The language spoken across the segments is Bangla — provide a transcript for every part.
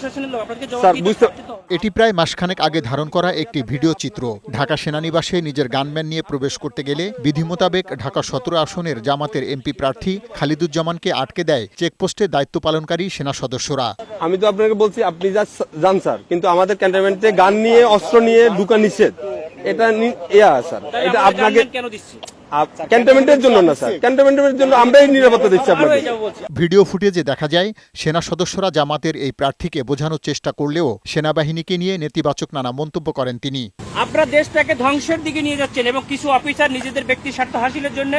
প্রশাসনের লোক, আপনাদেরকে জবাব দিতে হবে তো। এটি প্রায় মাসখানেক আগে ধারণ করা একটি ভিডিও চিত্র। ঢাকা সেনানিবাসে নিজের গানম্যান নিয়ে প্রবেশ করতে গেলে বিধি মোতাবেক ঢাকা ১৭ আসনের জামাতের এমপি প্রার্থী খালিদুজ্জামানকে আটকে দেয় চেকপোস্টে দায়িত্ব পালনকারী সেনা সদস্যরা। আমি তো আপনাকে বলছি আপনি যান স্যার, কিন্তু আমাদের ক্যান্টনমেন্টে গান নিয়ে অস্ত্র নিয়ে ঢুকা নিষেধ। এটা স্যার, এটা আপনাকে কেন দিচ্ছি? ক্যান্টনমেন্টের জন্য না স্যার, ক্যান্টনমেন্টের জন্য আমরাই নিরাপত্তা দিচ্ছি আপনাকে। ভিডিও ফুটেজে দেখা যায় সেনা সদস্যরা জামাতের এই প্রার্থীকে বোঝানোর চেষ্টা করলেও সেনাবাহিনীকে নিয়ে নেতিবাচক নানা মন্তব্য করেন তিনি। আপনারা দেশটাকে ধ্বংসের দিকে নিয়ে যাচ্ছেন এবং কিছু অফিসার নিজেদের ব্যক্তি স্বার্থ হাসিলের জন্য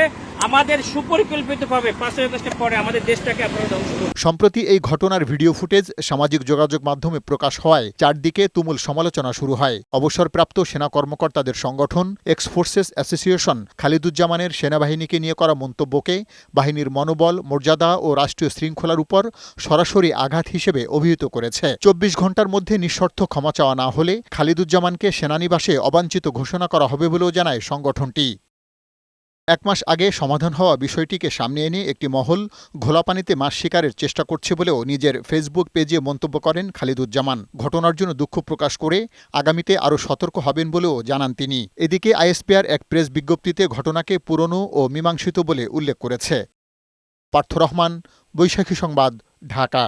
আমাদের সুপরিকল্পিতভাবে ৫ আগস্টের পরে আমাদের দেশটাকে আপনারা ধ্বংস করুন। সম্প্রতি এই ঘটনার ভিডিও ফুটেজ সামাজিক যোগাযোগ মাধ্যমে প্রকাশ হওয়ায় চারদিকে তুমুল সমালোচনা শুরু হয়। অবসরপ্রাপ্ত সেনা কর্মকর্তাদের সংগঠন এক্স ফোর্সেস অ্যাসোসিয়েশন খালিদুজ্জামানের সেনাবাহিনীকে নিয়ে করা মন্তব্যকে বাহিনীর মনোবল, মর্যাদা ও রাষ্ট্রীয় শৃঙ্খলার উপর সরাসরি আঘাত হিসেবে অভিহিত করেছে। ২৪ ঘণ্টার মধ্যে নিঃশর্ত ক্ষমা চাওয়া না হলে খালিদুজ্জামানকে সেনানিবাসে অবাঞ্ছিত ঘোষণা করা হবে বলেও জানায় সংগঠনটি। ১ মাস আগে সমাধান হওয়া বিষয়টিকে সামনে এনে একটি মহল ঘোলাপানিতে মাছ শিকারের চেষ্টা করছে বলেও নিজের ফেসবুক পেজে মন্তব্য করেন খালিদুজ্জামান। ঘটনার জন্য দুঃখ প্রকাশ করে আগামীতে আরও সতর্ক হবেন বলেও জানান তিনি। এদিকে আইএসপিআর এক প্রেস বিজ্ঞপ্তিতে ঘটনাকে পুরনো ও মীমাংসিত বলে উল্লেখ করেছে। পার্থ রহমান, বৈশাখী সংবাদ, ঢাকা।